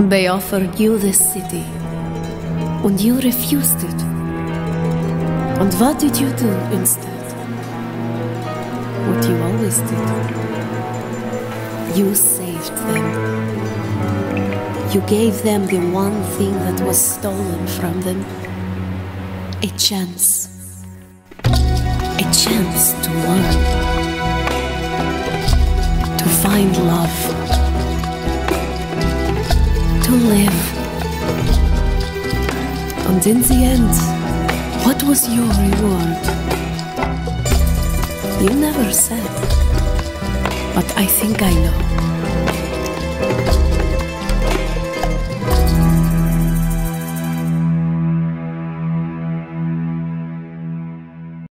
They offered you this city, and you refused it. And what did you do instead? What you always did. You saved them. You gave them the one thing that was stolen from them. A chance. A chance to learn. To find love. To live. And in the end, what was your reward? You never said, but I think I know.